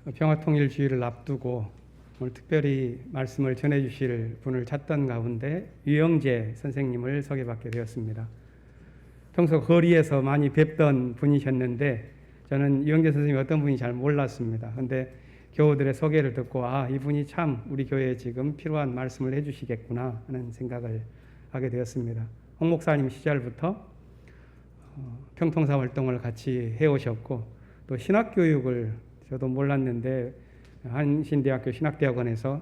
평화통일주의를 앞두고 오늘 특별히 말씀을 전해주실 분을 찾던 가운데 유영재 선생님을 소개받게 되었습니다. 평소 거리에서 많이 뵙던 분이셨는데 저는 유영재 선생님이 어떤 분인지 잘 몰랐습니다. 그런데 교우들의 소개를 듣고 이분이 참 우리 교회에 지금 필요한 말씀을 해주시겠구나 하는 생각을 하게 되었습니다. 홍 목사님 시절부터 평통사 활동을 같이 해오셨고 또 신학교육을 저도 몰랐는데 한신대학교 신학대학원에서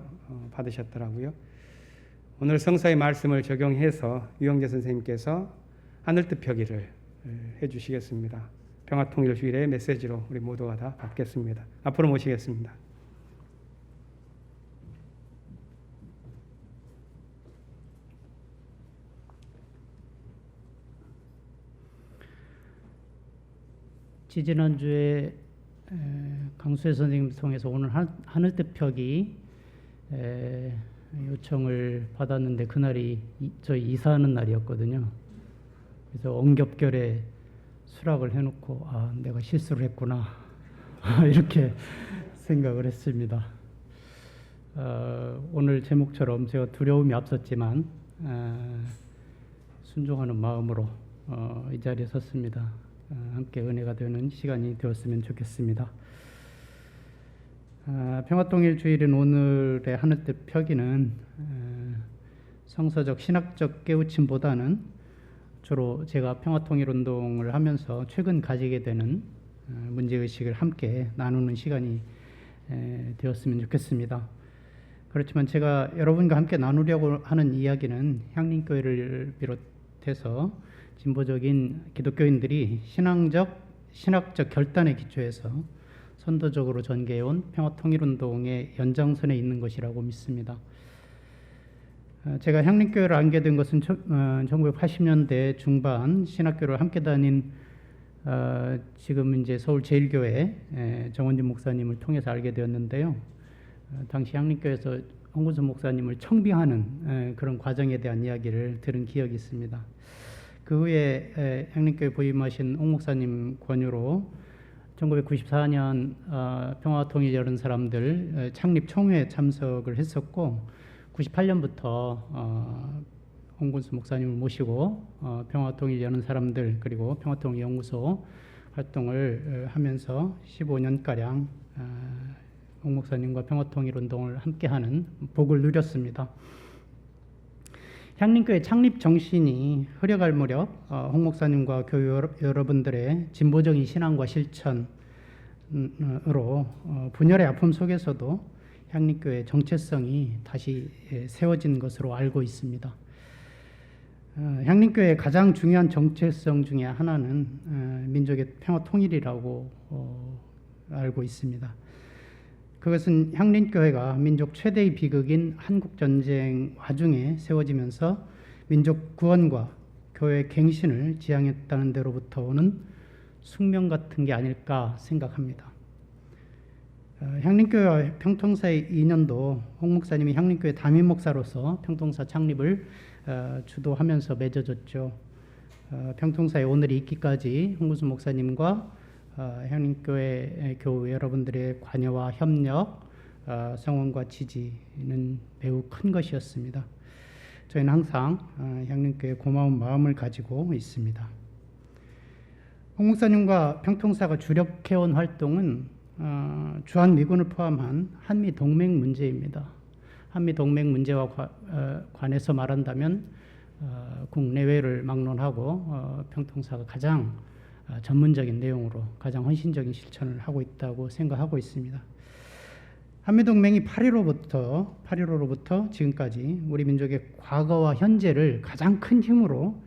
받으셨더라고요. 오늘 성서의 말씀을 적용해서 유영재 선생님께서 하늘뜻 펴기를 해주시겠습니다. 평화통일주일의 메시지로 우리 모두가 다 받겠습니다. 앞으로 모시겠습니다. 지지난주에 강수혜 선생님 통해서 오늘 하늘뜻 펴기 요청을 받았는데 그날이 저희 이사하는 날이었거든요. 그래서 엉겹결에 수락을 해놓고 내가 실수를 했구나 이렇게 생각을 했습니다. 오늘 제목처럼 제가 두려움이 앞섰지만 순종하는 마음으로 이 자리에 섰습니다. 함께 은혜가 되는 시간이 되었으면 좋겠습니다. 평화통일주일인 오늘의 하늘뜻 펴기는 성서적 신학적 깨우침보다는 주로 제가 평화통일운동을 하면서 최근 가지게 되는 문제의식을 함께 나누는 시간이 되었으면 좋겠습니다. 그렇지만 제가 여러분과 함께 나누려고 하는 이야기는 향림교회를 비롯해서 진보적인 기독교인들이 신학적 결단에 기초해서 선도적으로 전개해온 평화통일운동의 연장선에 있는 것이라고 믿습니다. 제가 향림교회를 알게 된 것은 1980년대 중반 신학교를 함께 다닌 지금 이제 서울 제1교회 정원진 목사님을 통해서 알게 되었는데요. 당시 향림교회에서 홍군수 목사님을 청빙하는 그런 과정에 대한 이야기를 들은 기억이 있습니다. 그 후에 향림교회 부임하신 홍 목사님 권유로 1994년 평화통일 여른 사람들 창립 총회에 참석을 했었고 98년부터 홍군수 목사님을 모시고 평화통일 여는 사람들 그리고 평화통일 연구소 활동을 하면서 15년가량 홍 목사님과 평화통일 운동을 함께하는 복을 누렸습니다. 향림교회 창립 정신이 흐려갈 무렵 홍 목사님과 교회 여러분들의 진보적인 신앙과 실천으로 분열의 아픔 속에서도 향림교회의 정체성이 다시 세워진 것으로 알고 있습니다. 향림교회의 가장 중요한 정체성 중에 하나는 민족의 평화 통일이라고 알고 있습니다. 그것은 향림교회가 민족 최대의 비극인 한국전쟁 와중에 세워지면서 민족 구원과 교회의 갱신을 지향했다는 데로부터 오는 숙명 같은 게 아닐까 생각합니다. 향림교회와 평통사의 인연도 홍 목사님이 향림교회 담임 목사로서 평통사 창립을 주도하면서 맺어졌죠. 평통사의 오늘이 있기까지 홍구수 목사님과 향림교회 교우 여러분들의 관여와 협력, 성원과 지지는 매우 큰 것이었습니다. 저희는 항상 향림교회 고마운 마음을 가지고 있습니다. 홍 목사님과 평통사가 주력해온 활동은 주한미군을 포함한 한미동맹 문제입니다. 한미동맹 문제와 관해서 말한다면 국내외를 막론하고 평통사가 가장 전문적인 내용으로 가장 헌신적인 실천을 하고 있다고 생각하고 있습니다. 한미동맹이 8.15로부터 지금까지 우리 민족의 과거와 현재를 가장 큰 힘으로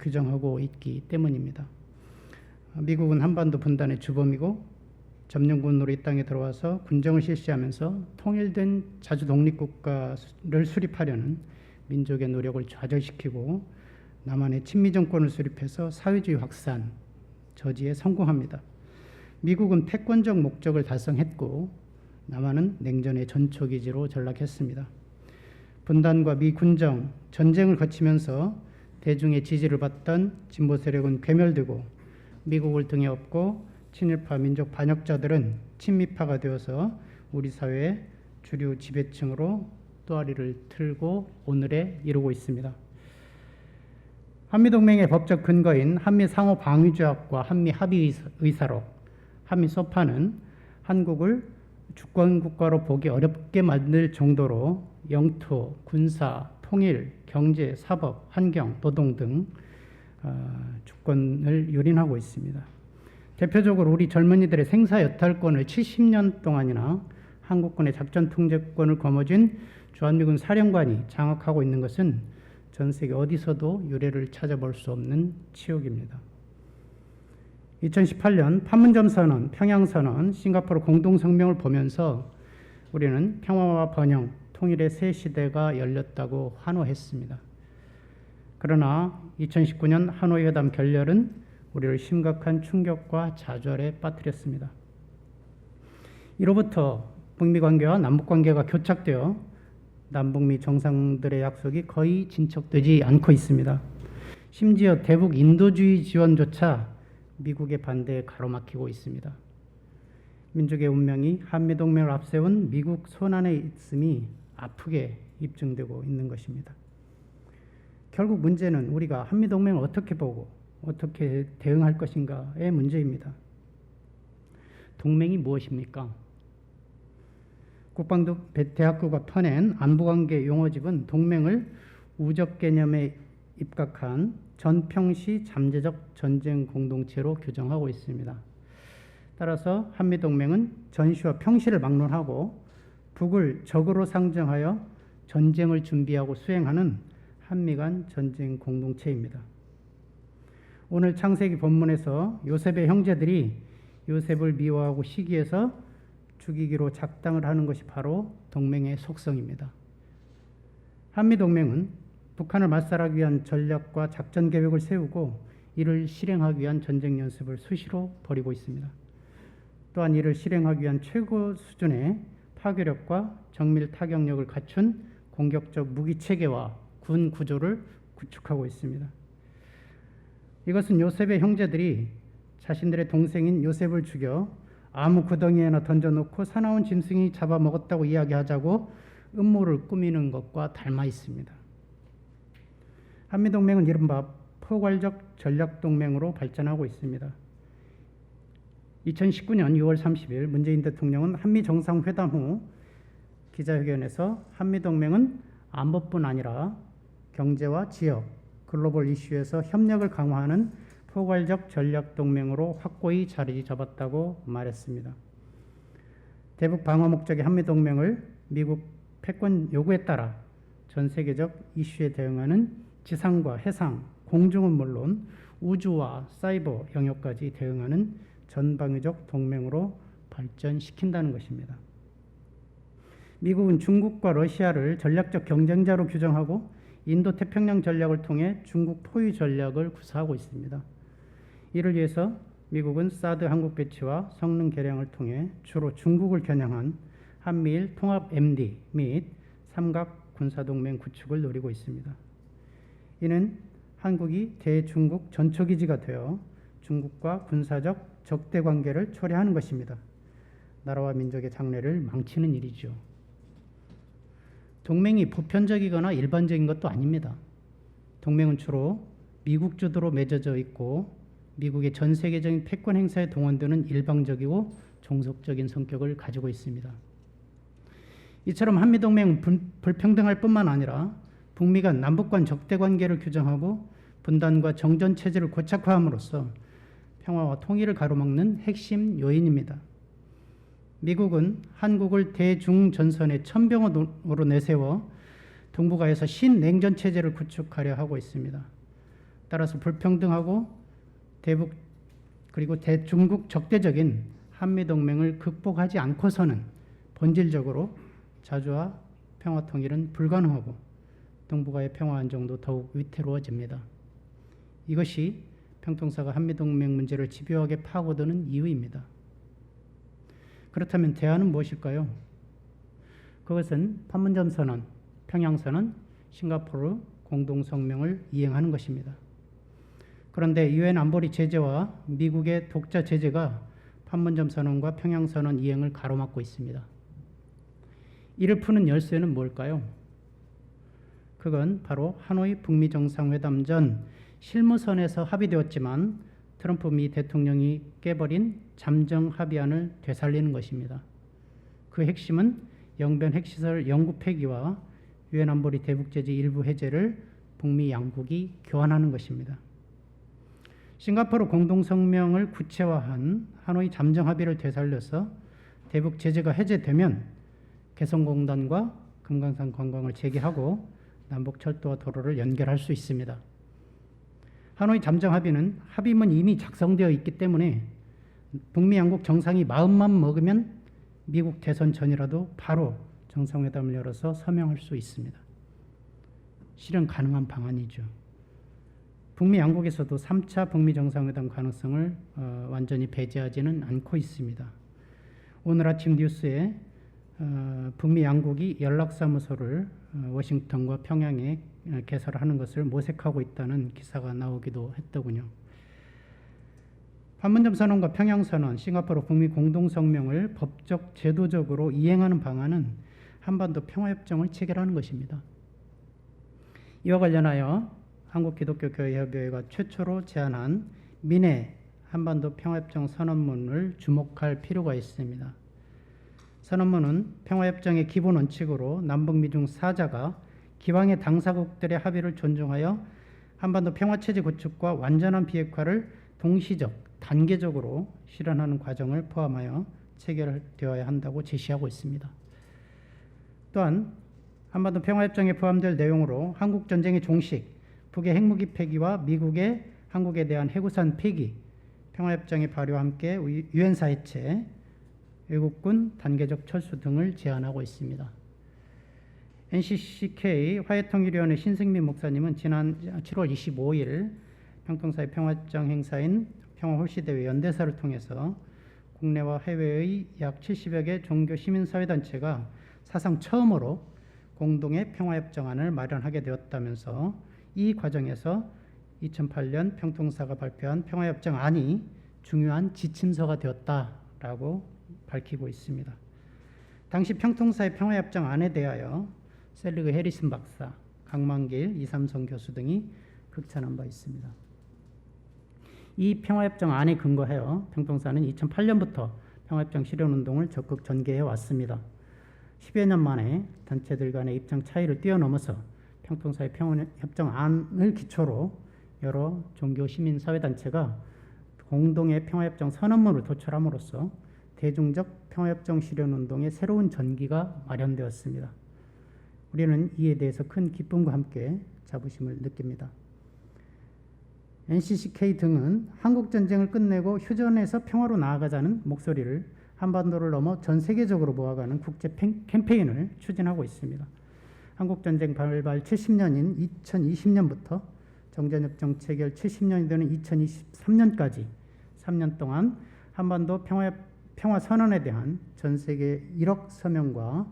규정하고 있기 때문입니다. 미국은 한반도 분단의 주범이고 점령군으로 이 땅에 들어와서 군정을 실시하면서 통일된 자주 독립국가를 수립하려는 민족의 노력을 좌절시키고 남한의 친미 정권을 수립해서 사회주의 확산, 저지에 성공합니다. 미국은 패권적 목적을 달성했고 남한은 냉전의 전초기지로 전락했습니다. 분단과 미군정, 전쟁을 거치면서 대중의 지지를 받던 진보 세력은 괴멸되고 미국을 등에 업고 친일파 민족 반역자들은 친미파가 되어서 우리 사회의 주류 지배층으로 또아리를 틀고 오늘에 이르고 있습니다. 한미동맹의 법적 근거인 한미상호방위조약과 한미합의의사록, 한미소파는 한국을 주권국가로 보기 어렵게 만들 정도로 영토, 군사, 통일, 경제, 사법, 환경, 노동 등 주권을 유린하고 있습니다. 대표적으로 우리 젊은이들의 생사 여탈권을 70년 동안이나 한국군의 작전 통제권을 거머쥔 주한미군 사령관이 장악하고 있는 것은 전 세계 어디서도 유례를 찾아볼 수 없는 치욕입니다. 2018년 판문점 선언, 평양 선언, 싱가포르 공동성명을 보면서 우리는 평화와 번영, 통일의 새 시대가 열렸다고 환호했습니다. 그러나 2019년 하노이 회담 결렬은 우리를 심각한 충격과 좌절에 빠뜨렸습니다. 이로부터 북미 관계와 남북 관계가 교착되어 남북미 정상들의 약속이 거의 진척되지 않고 있습니다. 심지어 대북 인도주의 지원조차 미국의 반대에 가로막히고 있습니다. 민족의 운명이 한미동맹을 앞세운 미국 손안에 있음이 아프게 입증되고 있는 것입니다. 결국 문제는 우리가 한미동맹을 어떻게 보고 어떻게 대응할 것인가의 문제입니다. 동맹이 무엇입니까? 국방대학교가 펴낸 안보관계 용어집은 동맹을 우적 개념에 입각한 전평시 잠재적 전쟁 공동체로 규정하고 있습니다. 따라서 한미동맹은 전시와 평시를 막론하고 북을 적으로 상정하여 전쟁을 준비하고 수행하는 한미 간 전쟁 공동체입니다. 오늘 창세기 본문에서 요셉의 형제들이 요셉을 미워하고 시기해서 죽이기로 작당을 하는 것이 바로 동맹의 속성입니다. 한미동맹은 북한을 말살하기 위한 전략과 작전 계획을 세우고 이를 실행하기 위한 전쟁 연습을 수시로 벌이고 있습니다. 또한 이를 실행하기 위한 최고 수준의 파괴력과 정밀 타격력을 갖춘 공격적 무기 체계와 군 구조를 구축하고 있습니다. 이것은 요셉의 형제들이 자신들의 동생인 요셉을 죽여 아무 구덩이에나 던져놓고 사나운 짐승이 잡아먹었다고 이야기하자고 음모를 꾸미는 것과 닮아 있습니다. 한미동맹은 이른바 포괄적 전략동맹으로 발전하고 있습니다. 2019년 6월 30일 문재인 대통령은 한미정상회담 후 기자회견에서 한미동맹은 안보뿐 아니라 경제와 지역, 글로벌 이슈에서 협력을 강화하는 포괄적 전략동맹으로 확고히 자리 잡았다고 말했습니다. 대북 방어 목적의 한미동맹을 미국 패권 요구에 따라 전 세계적 이슈에 대응하는 지상과 해상, 공중은 물론 우주와 사이버 영역까지 대응하는 전방위적 동맹으로 발전시킨다는 것입니다. 미국은 중국과 러시아를 전략적 경쟁자로 규정하고 인도태평양 전략을 통해 중국 포위 전략을 구사하고 있습니다. 이를 위해서 미국은 사드 한국 배치와 성능 개량을 통해 주로 중국을 겨냥한 한미일 통합 MD 및 삼각 군사동맹 구축을 노리고 있습니다. 이는 한국이 대중국 전초기지가 되어 중국과 군사적 적대 관계를 초래하는 것입니다. 나라와 민족의 장래를 망치는 일이죠. 동맹이 보편적이거나 일반적인 것도 아닙니다. 동맹은 주로 미국 주도로 맺어져 있고 미국의 전 세계적인 패권 행사에 동원되는 일방적이고 종속적인 성격을 가지고 있습니다. 이처럼 한미동맹은 불평등할 뿐만 아니라 북미 간 남북 간 적대 관계를 규정하고 분단과 정전 체제를 고착화함으로써 평화와 통일을 가로막는 핵심 요인입니다. 미국은 한국을 대중전선의 천병으로 내세워 동북아에서 신냉전 체제를 구축하려 하고 있습니다. 따라서 불평등하고 대북 그리고 대중국 적대적인 한미동맹을 극복하지 않고서는 본질적으로 자주와 평화 통일은 불가능하고 동북아의 평화 안정도 더욱 위태로워집니다. 이것이 평통사가 한미동맹 문제를 집요하게 파고드는 이유입니다. 그렇다면 대안은 무엇일까요? 그것은 판문점 선언, 평양 선언, 싱가포르 공동성명을 이행하는 것입니다. 그런데 유엔 안보리 제재와 미국의 독자 제재가 판문점 선언과 평양 선언 이행을 가로막고 있습니다. 이를 푸는 열쇠는 뭘까요? 그건 바로 하노이 북미 정상회담 전 실무선에서 합의되었지만 트럼프 미 대통령이 깨버린 잠정 합의안을 되살리는 것입니다. 그 핵심은 영변 핵시설 영구 폐기와 유엔 안보리 대북제재 일부 해제를 북미 양국이 교환하는 것입니다. 싱가포르 공동성명을 구체화한 하노이 잠정 합의를 되살려서 대북 제재가 해제되면 개성공단과 금강산 관광을 재개하고 남북철도와 도로를 연결할 수 있습니다. 하노이 잠정 합의는 합의문 이미 작성되어 있기 때문에 북미 양국 정상이 마음만 먹으면 미국 대선 전이라도 바로 정상회담을 열어서 서명할 수 있습니다. 실현 가능한 방안이죠. 북미 양국에서도 3차 북미 정상회담 가능성을 완전히 배제하지는 않고 있습니다. 오늘 아침 뉴스에 북미 양국이 연락사무소를 워싱턴과 평양에 개설하는 것을 모색하고 있다는 기사가 나오기도 했더군요. 판문점 선언과 평양 선언, 싱가포르 북미 공동성명을 법적 제도적으로 이행하는 방안은 한반도 평화협정을 체결하는 것입니다. 이와 관련하여 한국기독교교회협의회가 최초로 제안한 민해 한반도 평화협정 선언문을 주목할 필요가 있습니다. 선언문은 평화협정의 기본 원칙으로 남북미 중 4자가 기왕의 당사국들의 합의를 존중하여 한반도 평화체제 구축과 완전한 비핵화를 동시적, 단계적으로 실현하는 과정을 포함하여 체결되어야 한다고 제시하고 있습니다. 또한 한반도 평화협정에 포함될 내용으로 한국전쟁의 종식, 북의 핵무기 폐기와 미국의 한국에 대한 해구산 폐기, 평화협정의 발효와 함께 유엔사 해체, 외국군 단계적 철수 등을 제안하고 있습니다. NCCK 화해통일위원회 신승민 목사님은 지난 7월 25일 평통사의 평화협정 행사인 평화홀시대회 연대사를 통해서 국내와 해외의 약 70여 개 종교 시민사회단체가 사상 처음으로 공동의 평화협정안을 마련하게 되었다면서 이 과정에서 2008년 평통사가 발표한 평화협정안이 중요한 지침서가 되었다라고 밝히고 있습니다. 당시 평통사의 평화협정안에 대하여 셀리그 해리슨 박사, 강만길, 이삼성 교수 등이 극찬한 바 있습니다. 이 평화협정안에 근거하여 평통사는 2008년부터 평화협정 실현운동을 적극 전개해 왔습니다. 10여 년 만에 단체들 간의 입장 차이를 뛰어넘어서 평통사의 평화협정안을 기초로 여러 종교 시민사회단체가 공동의 평화협정 선언문을 도출함으로써 대중적 평화협정 실현운동의 새로운 전기가 마련되었습니다. 우리는 이에 대해서 큰 기쁨과 함께 자부심을 느낍니다. NCCK 등은 한국전쟁을 끝내고 휴전에서 평화로 나아가자는 목소리를 한반도를 넘어 전 세계적으로 모아가는 국제 캠페인을 추진하고 있습니다. 한국전쟁 발발 70년인 2020년부터 정전협정 체결 70년이 되는 2023년까지 3년 동안 한반도 평화선언에 대한 전 세계 1억 서명과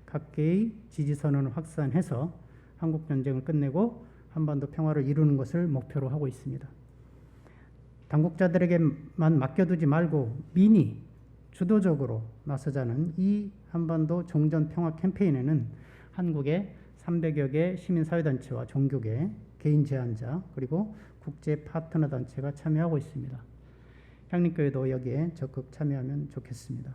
각계의 지지선언을 확산해서 한국전쟁을 끝내고 한반도 평화를 이루는 것을 목표로 하고 있습니다. 당국자들에게만 맡겨두지 말고 민이 주도적으로 나서자는 이 한반도 종전 평화 캠페인에는 한국의 300여 개 시민사회단체와 종교계, 개인 제안자, 그리고 국제 파트너 단체가 참여하고 있습니다. 향림교회도 여기에 적극 참여하면 좋겠습니다.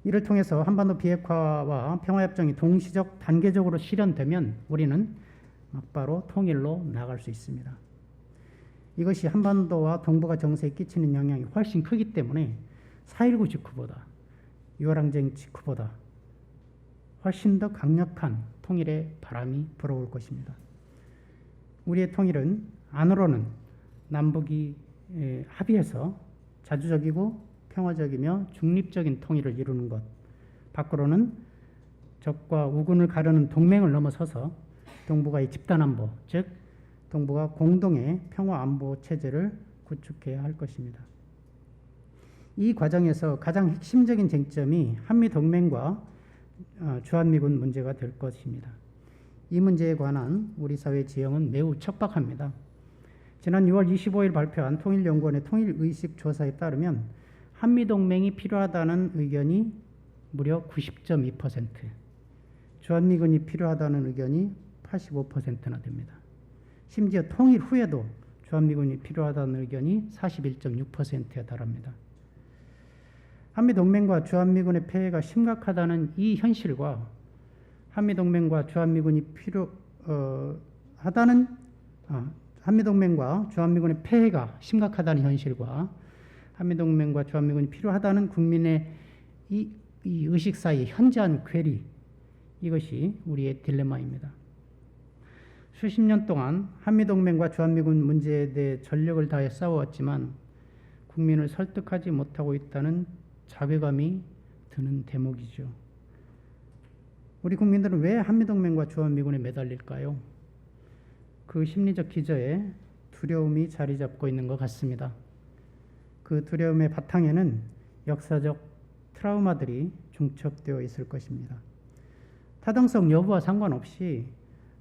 이를 통해서 한반도 비핵화와 평화협정이 동시적 단계적으로 실현되면 우리는 막바로 통일로 나아갈 수 있습니다. 이것이 한반도와 동북아 정세에 끼치는 영향이 훨씬 크기 때문에 4.19 직후보다 6.18항쟁 직후보다 훨씬 더 강력한 통일의 바람이 불어올 것입니다. 우리의 통일은 안으로는 남북이 합의해서 자주적이고 평화적이며 중립적인 통일을 이루는 것, 밖으로는 적과 우군을 가르는 동맹을 넘어서서 동북아의 집단안보, 즉 동북아 공동의 평화안보 체제를 구축해야 할 것입니다. 이 과정에서 가장 핵심적인 쟁점이 한미동맹과 주한미군 문제가 될 것입니다. 이 문제에 관한 우리 사회 지형은 매우 척박합니다. 지난 6월 25일 발표한 통일연구원의 통일의식조사에 따르면 한미동맹이 필요하다는 의견이 무려 90.2%, 주한미군이 필요하다는 의견이 85%나 됩니다. 심지어 통일 후에도 주한미군이 필요하다는 의견이 41.6%에 달합니다. 한미동맹과 주한미군의 폐해가 심각하다는 이 현실과 한미동맹과 주한미군이 한미동맹과 주한미군의 폐해가 심각하다는 현실과 한미동맹과 주한미군이 필요하다는 국민의 이 의식 사이의 현저한 괴리, 이것이 우리의 딜레마입니다. 수십 년 동안 한미동맹과 주한미군 문제에 대해 전력을 다해 싸워왔지만 국민을 설득하지 못하고 있다는 자괴감이 드는 대목이죠. 우리 국민들은 왜 한미동맹과 주한미군에 매달릴까요? 그 심리적 기저에 두려움이 자리 잡고 있는 것 같습니다. 그 두려움의 바탕에는 역사적 트라우마들이 중첩되어 있을 것입니다. 타당성 여부와 상관없이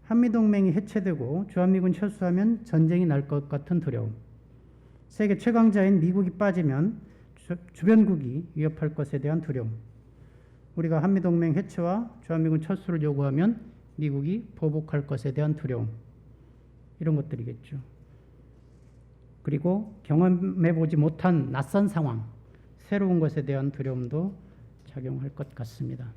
한미동맹이 해체되고 주한미군 철수하면 전쟁이 날 것 같은 두려움, 세계 최강자인 미국이 빠지면 주변국이 위협할 것에 대한 두려움, 우리가 한미동맹 해체와 주한미군 철수를 요구하면 미국이 보복할 것에 대한 두려움, 이런 것들이겠죠. 그리고 경험해보지 못한 낯선 상황, 새로운 것에 대한 두려움도 작용할 것 같습니다.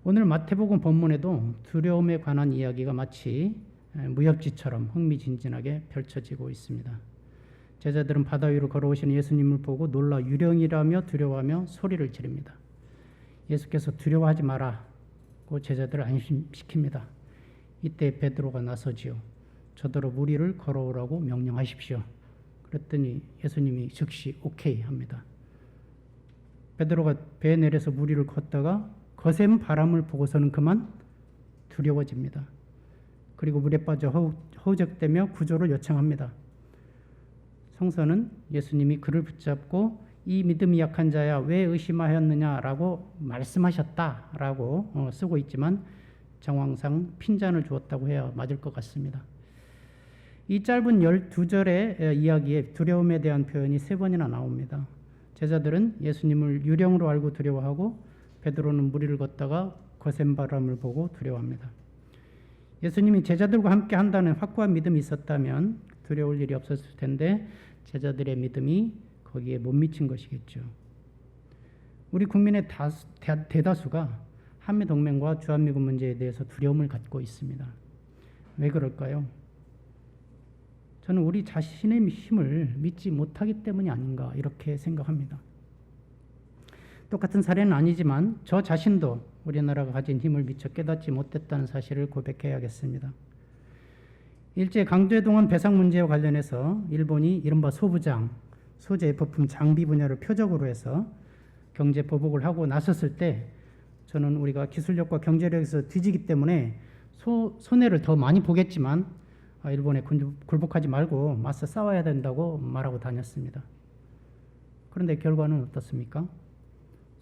오늘 마태복음 본문에도 두려움에 관한 이야기가 마치 무협지처럼 흥미진진하게 펼쳐지고 있습니다. 제자들은 바다 위로 걸어오시는 예수님을 보고 놀라 유령이라며 두려워하며 소리를 지릅니다. 예수께서 두려워하지 마라고 제자들을 안심시킵니다. 이때 베드로가 나서지요. 저더러 물 위를 걸어오라고 명령하십시오. 그랬더니 예수님이 즉시 오케이 합니다. 베드로가 배에 내려서 물 위를 걷다가 거센 바람을 보고서는 그만 두려워집니다. 그리고 물에 빠져 허우적대며 구조를 요청합니다. 성서는 예수님이 그를 붙잡고 이 믿음이 약한 자야 왜 의심하였느냐라고 말씀하셨다라고 쓰고 있지만 정황상 핀잔을 주었다고 해야 맞을 것 같습니다. 이 짧은 12절의 이야기에 두려움에 대한 표현이 3번이나 나옵니다. 제자들은 예수님을 유령으로 알고 두려워하고 베드로는 물 위를 걷다가 거센 바람을 보고 두려워합니다. 예수님이 제자들과 함께 한다는 확고한 믿음이 있었다면 두려울 일이 없었을 텐데 제자들의 믿음이 거기에 못 미친 것이겠죠. 우리 국민의 대다수가 한미동맹과 주한미군 문제에 대해서 두려움을 갖고 있습니다. 왜 그럴까요? 저는 우리 자신의 힘을 믿지 못하기 때문이 아닌가 이렇게 생각합니다. 똑같은 사례는 아니지만 저 자신도 우리나라가 가진 힘을 미처 깨닫지 못했다는 사실을 고백해야겠습니다. 일제 강제동원 배상 문제와 관련해서 일본이 이른바 소부장, 소재부품 장비 분야를 표적으로 해서 경제 보복을 하고 나섰을 때 저는 우리가 기술력과 경제력에서 뒤지기 때문에 손해를 더 많이 보겠지만 일본에 굴복하지 말고 맞서 싸워야 된다고 말하고 다녔습니다. 그런데 결과는 어떻습니까?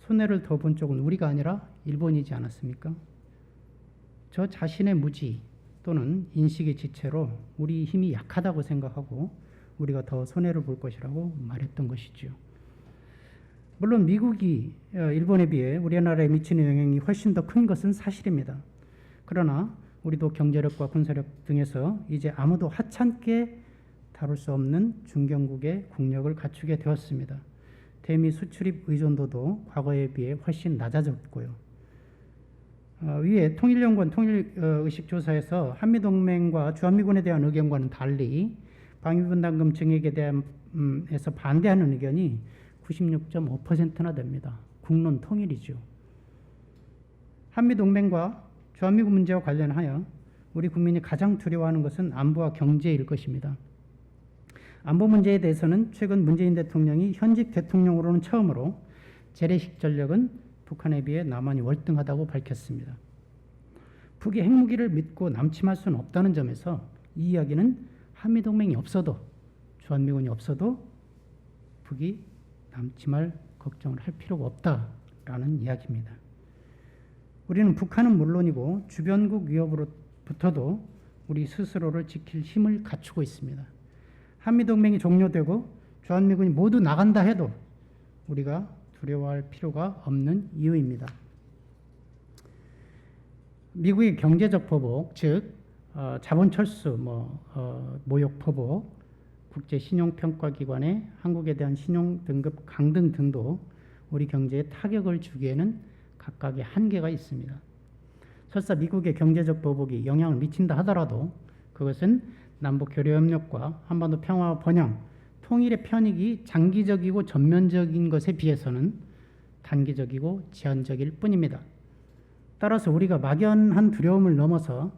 손해를 더 본 쪽은 우리가 아니라 일본이지 않았습니까? 저 자신의 무지 또는 인식의 지체로 우리 힘이 약하다고 생각하고 우리가 더 손해를 볼 것이라고 말했던 것이죠. 물론 미국이 일본에 비해 우리나라에 미치는 영향이 훨씬 더 큰 것은 사실입니다. 그러나 우리도 경제력과 군사력 등에서 이제 아무도 하찮게 다룰 수 없는 중견국의 국력을 갖추게 되었습니다. 대미 수출입 의존도도 과거에 비해 훨씬 낮아졌고요. 위에 통일연구원 통일의식조사에서 한미동맹과 주한미군에 대한 의견과는 달리 방위분담금 증액에 대해서 반대하는 의견이 96.5%나 됩니다. 국론 통일이죠. 한미동맹과 주한미군 문제와 관련하여 우리 국민이 가장 두려워하는 것은 안보와 경제일 것입니다. 안보 문제에 대해서는 최근 문재인 대통령이 현직 대통령으로는 처음으로 재래식 전력은 북한에 비해 남한이 월등하다고 밝혔습니다. 북이 핵무기를 믿고 남침할 수는 없다는 점에서 이 이야기는 한미동맹이 없어도 주한미군이 없어도 북이 남침할 걱정을 할 필요가 없다라는 이야기입니다. 우리는 북한은 물론이고 주변국 위협으로부터도 우리 스스로를 지킬 힘을 갖추고 있습니다. 한미동맹이 종료되고 주한미군이 모두 나간다 해도 우리가 두려워할 필요가 없는 이유입니다. 미국의 경제적 보복, 즉 자본 철수, 모욕 보복, 국제 신용평가기관의 한국에 대한 신용 등급 강등 등도 우리 경제에 타격을 주기에는 각각의 한계가 있습니다. 설사 미국의 경제적 보복이 영향을 미친다 하더라도 그것은 남북 교류 협력과 한반도 평화와 번영, 통일의 편익이 장기적이고 전면적인 것에 비해서는 단기적이고 제한적일 뿐입니다. 따라서 우리가 막연한 두려움을 넘어서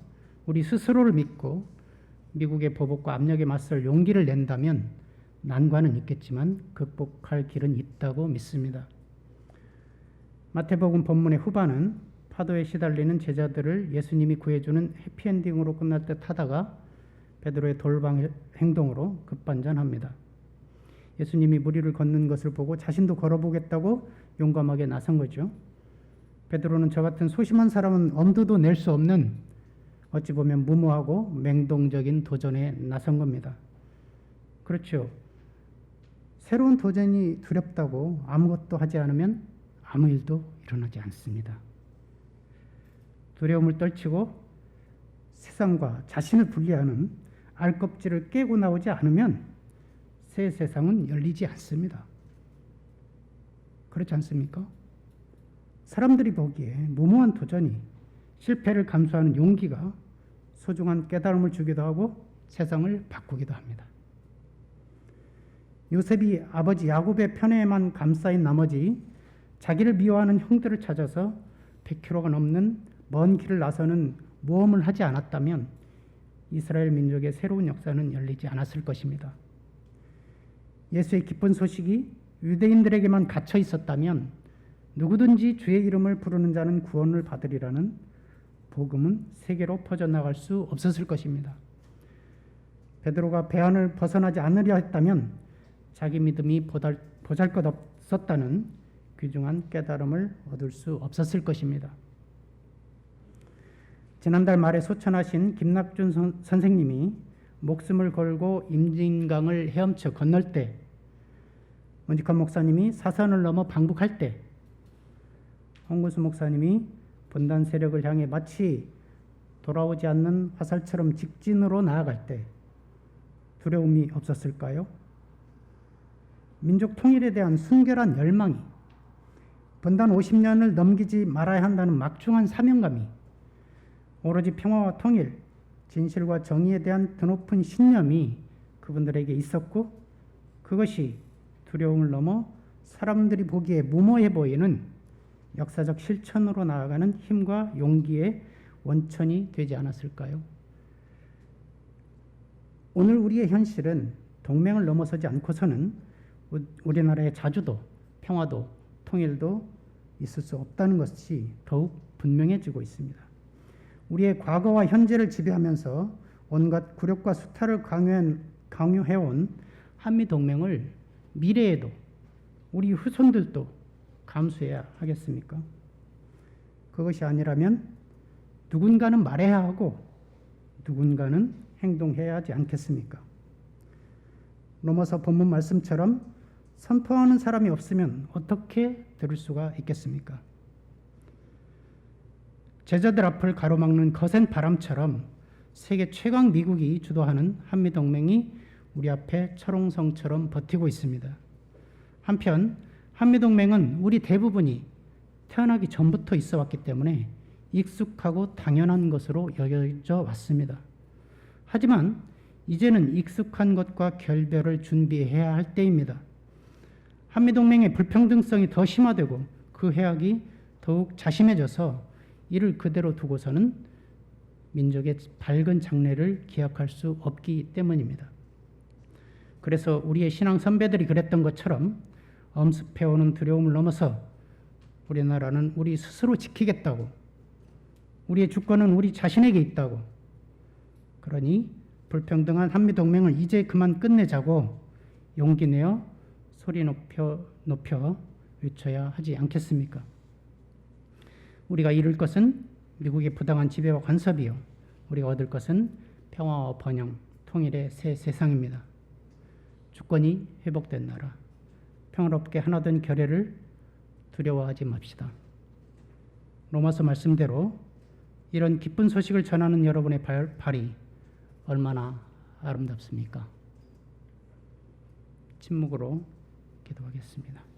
우리 스스로를 믿고 미국의 보복과 압력에 맞설 용기를 낸다면 난관은 있겠지만 극복할 길은 있다고 믿습니다. 마태복음 본문의 후반은 파도에 시달리는 제자들을 예수님이 구해주는 해피엔딩으로 끝날 듯 하다가 베드로의 돌방 행동으로 급반전합니다. 예수님이 무리를 걷는 것을 보고 자신도 걸어보겠다고 용감하게 나선 거죠. 베드로는 저 같은 소심한 사람은 엄두도 낼 수 없는 어찌 보면 무모하고 맹동적인 도전에 나선 겁니다. 그렇죠. 새로운 도전이 두렵다고 아무것도 하지 않으면 아무 일도 일어나지 않습니다. 두려움을 떨치고 세상과 자신을 분리하는 알껍질을 깨고 나오지 않으면 새 세상은 열리지 않습니다. 그렇지 않습니까? 사람들이 보기에 무모한 도전이 실패를 감수하는 용기가 소중한 깨달음을 주기도 하고 세상을 바꾸기도 합니다. 요셉이 아버지 야곱의 편애에만 감싸인 나머지 자기를 미워하는 형들을 찾아서 100km가 넘는 먼 길을 나서는 모험을 하지 않았다면 이스라엘 민족의 새로운 역사는 열리지 않았을 것입니다. 예수의 기쁜 소식이 유대인들에게만 갇혀 있었다면 누구든지 주의 이름을 부르는 자는 구원을 받으리라는 복음은 세계로 퍼져나갈 수 없었을 것입니다. 베드로가 배안을 벗어나지 않으려 했다면 자기 믿음이 보잘것없었다는 귀중한 깨달음을 얻을 수 없었을 것입니다. 지난달 말에 소천하신 김낙준 선생님이 목숨을 걸고 임진강을 헤엄쳐 건널 때, 문직환 목사님이 사선을 넘어 방북할 때, 홍구수 목사님이 분단 세력을 향해 마치 돌아오지 않는 화살처럼 직진으로 나아갈 때 두려움이 없었을까요? 민족 통일에 대한 순결한 열망이, 분단 50년을 넘기지 말아야 한다는 막중한 사명감이, 오로지 평화와 통일, 진실과 정의에 대한 드높은 신념이 그분들에게 있었고 그것이 두려움을 넘어 사람들이 보기에 무모해 보이는 역사적 실천으로 나아가는 힘과 용기의 원천이 되지 않았을까요? 오늘 우리의 현실은 동맹을 넘어서지 않고서는 우리나라의 자주도, 평화도, 통일도 있을 수 없다는 것이 더욱 분명해지고 있습니다. 우리의 과거와 현재를 지배하면서 온갖 굴욕과 수탈을 강요해온 한미동맹을 미래에도 우리 후손들도 감수해야 하겠습니까? 그것이 아니라면 누군가는 말해야 하고 누군가는 행동해야 하지 않겠습니까? 로마서 본문 말씀처럼 선포하는 사람이 없으면 어떻게 들을 수가 있겠습니까? 제자들 앞을 가로막는 거센 바람처럼 세계 최강 미국이 주도하는 한미동맹이 우리 앞에 철옹성처럼 버티고 있습니다. 한편 한미동맹은 우리 대부분이 태어나기 전부터 있어 왔기 때문에 익숙하고 당연한 것으로 여겨져 왔습니다. 하지만 이제는 익숙한 것과 결별을 준비해야 할 때입니다. 한미동맹의 불평등성이 더 심화되고 그 해악이 더욱 자심해져서 이를 그대로 두고서는 민족의 밝은 장래를 기약할 수 없기 때문입니다. 그래서 우리의 신앙 선배들이 그랬던 것처럼 엄습해오는 두려움을 넘어서 우리나라는 우리 스스로 지키겠다고, 우리의 주권은 우리 자신에게 있다고, 그러니 불평등한 한미동맹을 이제 그만 끝내자고 용기 내어 소리 높여 외쳐야 하지 않겠습니까? 우리가 이룰 것은 미국의 부당한 지배와 간섭이요, 우리가 얻을 것은 평화와 번영, 통일의 새 세상입니다. 주권이 회복된 나라, 평화롭게 하나된 결의를 두려워하지 맙시다. 로마서 말씀대로 이런 기쁜 소식을 전하는 여러분의 발이 얼마나 아름답습니까? 침묵으로 기도하겠습니다.